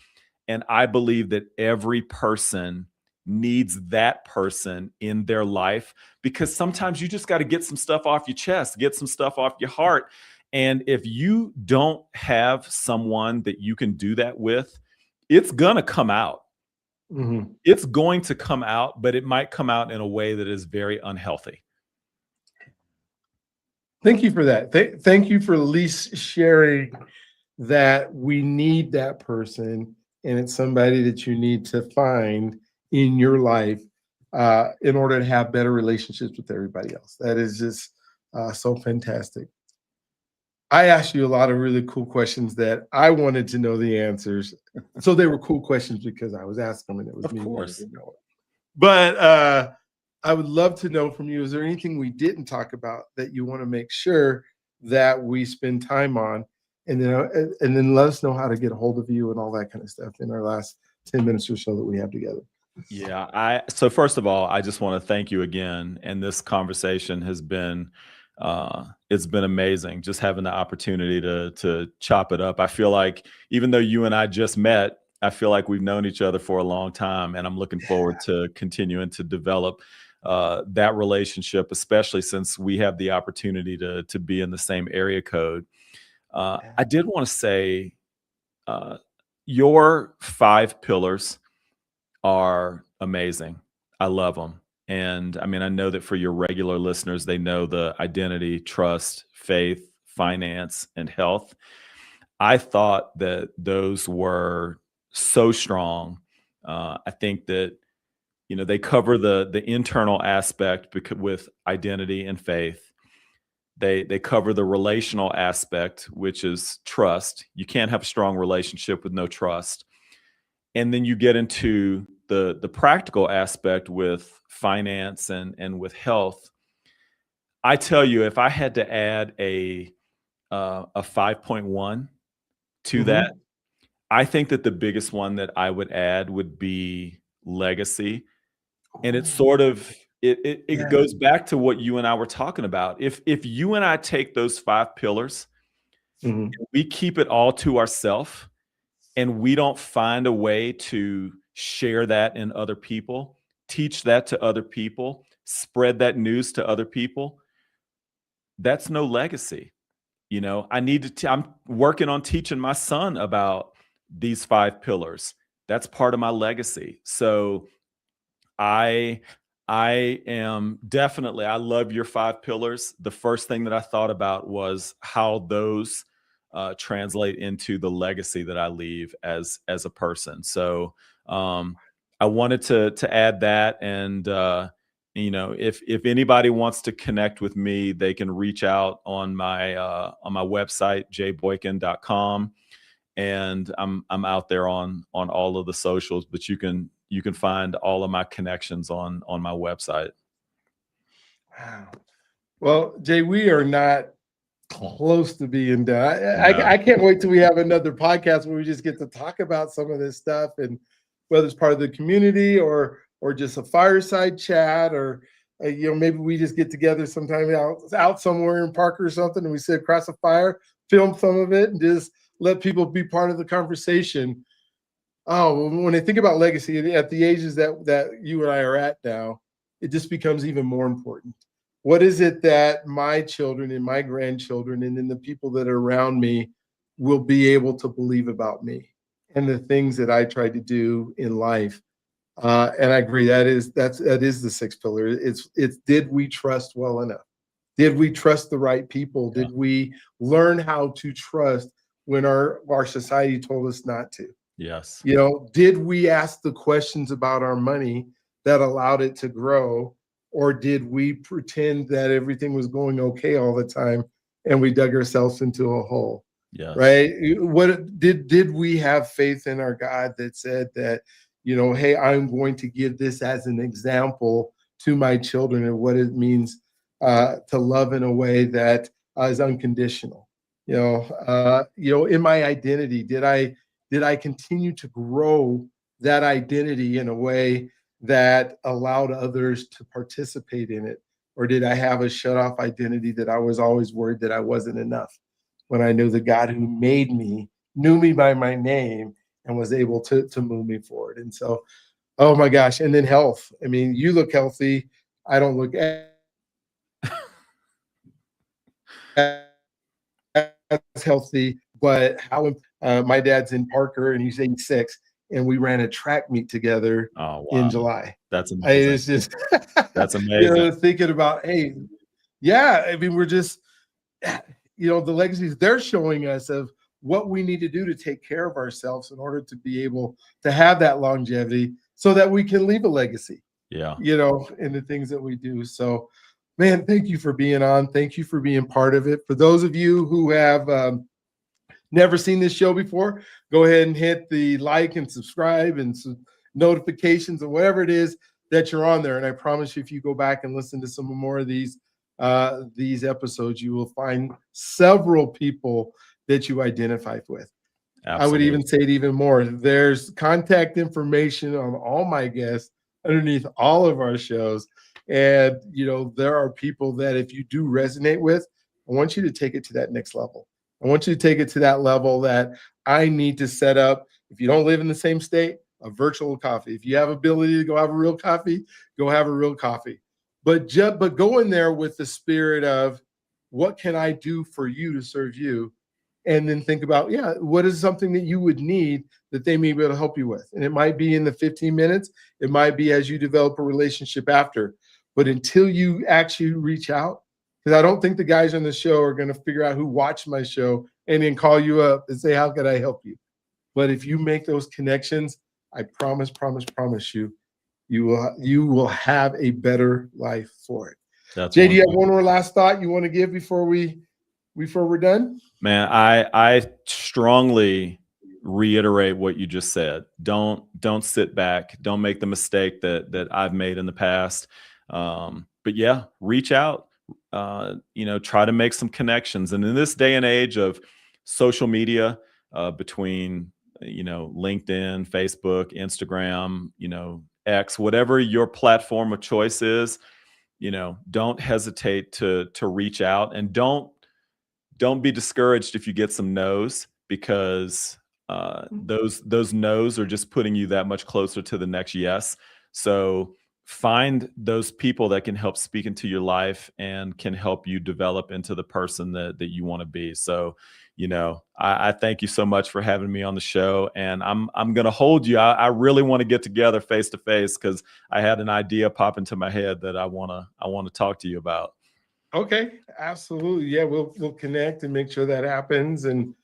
S2: And I believe that every person needs that person in their life, because sometimes you just got to get some stuff off your chest, get some stuff off your heart. And if you don't have someone that you can do that with, it's going to come out.
S1: Mm-hmm.
S2: It's going to come out, but it might come out in a way that is very unhealthy.
S1: Thank you for that. Thank you for at least sharing that we need that person, and it's somebody that you need to find in your life in order to have better relationships with everybody else. That is just so fantastic. I asked you a lot of really cool questions that I wanted to know the answers. So they were cool questions because I was asking them, and it was
S2: Of
S1: me wanting
S2: course.
S1: to know it. But I would love to know from you, is there anything we didn't talk about that you want to make sure that we spend time on? And then let us know how to get a hold of you and all that kind of stuff in our last 10 minutes or so that we have together.
S2: Yeah, so first of all, I just want to thank you again. And this conversation has been it's been amazing, just having the opportunity to chop it up. I feel like even though you and I just met, I feel like we've known each other for a long time, and I'm looking forward to continuing to develop that relationship, especially since we have the opportunity to be in the same area code. I did want to say your 5 pillars are amazing. I love them. And I mean, I know that for your regular listeners, they know the identity, trust, faith, finance, and health. I thought that those were so strong. I think that they cover the internal aspect with identity and faith. They cover the relational aspect, which is trust. You can't have a strong relationship with no trust. And then you get into the practical aspect with finance and with health. I tell you, if I had to add a 5.1 to that,
S1: Mhm.
S2: I think that the biggest one that I would add would be legacy. And it's sort of it
S1: Yeah.
S2: goes back to what you and I were talking about. If you and I take those 5 pillars,
S1: Mhm.
S2: we keep it all to ourselves, and we don't find a way to share that in other people, teach that to other people, spread that news to other people, that's no legacy. I'm working on teaching my son about these 5 pillars. That's part of my legacy. So I I am definitely, I love your 5 pillars. The first thing that I thought about was how those translate into the legacy that I leave as a person. So um, I wanted to add that, and if anybody wants to connect with me, they can reach out on my website jboykin.com, and I'm out there on all of the socials, but you can find all of my connections on my website.
S1: Wow. Well, Jay, we are not close to being done.
S2: No.
S1: I can't wait till we have another podcast where we just get to talk about some of this stuff, and whether it's part of the community or just a fireside chat, or maybe we just get together sometime out somewhere in Parker or something, and we sit across a fire, film some of it, and just let people be part of the conversation. Oh, when I think about legacy at the ages that you and I are at now, it just becomes even more important. What is it that my children and my grandchildren and then the people that are around me will be able to believe about me and the things that I tried to do in life? And I agree, that is the sixth pillar. It's did we trust well enough? Did we trust the right people?
S2: Yeah.
S1: Did we learn how to trust when our society told us not to?
S2: Yes.
S1: Did we ask the questions about our money that allowed it to grow, or did we pretend that everything was going okay all the time and we dug ourselves into a hole?
S2: Yes.
S1: Right? What did we have faith in our God that said that, hey, I'm going to give this as an example to my children of what it means to love in a way that is unconditional. In my identity, did I continue to grow that identity in a way that allowed others to participate in it? Or did I have a shut off identity that I was always worried that I wasn't enough, when I knew the God who made me knew me by my name and was able to move me forward? And so, oh my gosh. And then health. I mean, you look healthy. I don't look as healthy, but how my dad's in Parker and he's 86, and we ran a track meet together
S2: Oh,
S1: in
S2: wow.
S1: July.
S2: That's amazing.
S1: It's just,
S2: That's amazing.
S1: thinking about, hey, yeah, I mean, we're just, the legacies they're showing us of what we need to do to take care of ourselves in order to be able to have that longevity so that we can leave a legacy,
S2: Yeah.
S1: in the things that we do. So, man, thank you for being on. Thank you for being part of it. For those of you who have never seen this show before, go ahead and hit the like and subscribe and notifications or whatever it is that you're on there. And I promise you, if you go back and listen to some more of these episodes, you will find several people that you identify with.
S2: Absolutely.
S1: I would even say it even more. There's contact information on all my guests underneath all of our shows. And, there are people that if you do resonate with, I want you to take it to that next level. I want you to take it to that level that I need to set up. If you don't live in the same state, a virtual coffee. If you have ability to go have a real coffee, go have a real coffee. But go in there with the spirit of, what can I do for you to serve you? And then think about, what is something that you would need that they may be able to help you with? And it might be in the 15 minutes. It might be as you develop a relationship after. But until you actually reach out, because I don't think the guys on the show are going to figure out who watched my show and then call you up and say, how can I help you? But if you make those connections, I promise you, you will have a better life for it.
S2: That's
S1: Jay, do you have
S2: wonderful.
S1: one more last thought you want to give before we're done?
S2: Man, I strongly reiterate what you just said. Don't sit back. Don't make the mistake that I've made in the past. But yeah, reach out. Try to make some connections. And in this day and age of social media, between LinkedIn, Facebook, Instagram, X, whatever your platform of choice is, don't hesitate to reach out, and don't be discouraged if you get some no's, because those no's are just putting you that much closer to the next yes. So find those people that can help speak into your life and can help you develop into the person that you want to be. So, I thank you so much for having me on the show, and I'm going to hold you. I really want to get together face to face, because I had an idea pop into my head that I want to talk to you about.
S1: Okay, absolutely. Yeah, we'll connect and make sure that happens. And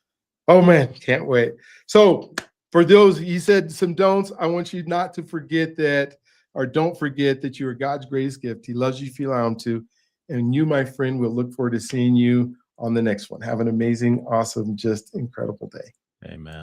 S1: oh man, can't wait. So for those, you said some don'ts. I want you not to forget that, or don't forget that you are God's greatest gift. He loves you if you allow him to. And you, my friend, will look forward to seeing you on the next one. Have an amazing, awesome, just incredible day.
S2: Amen.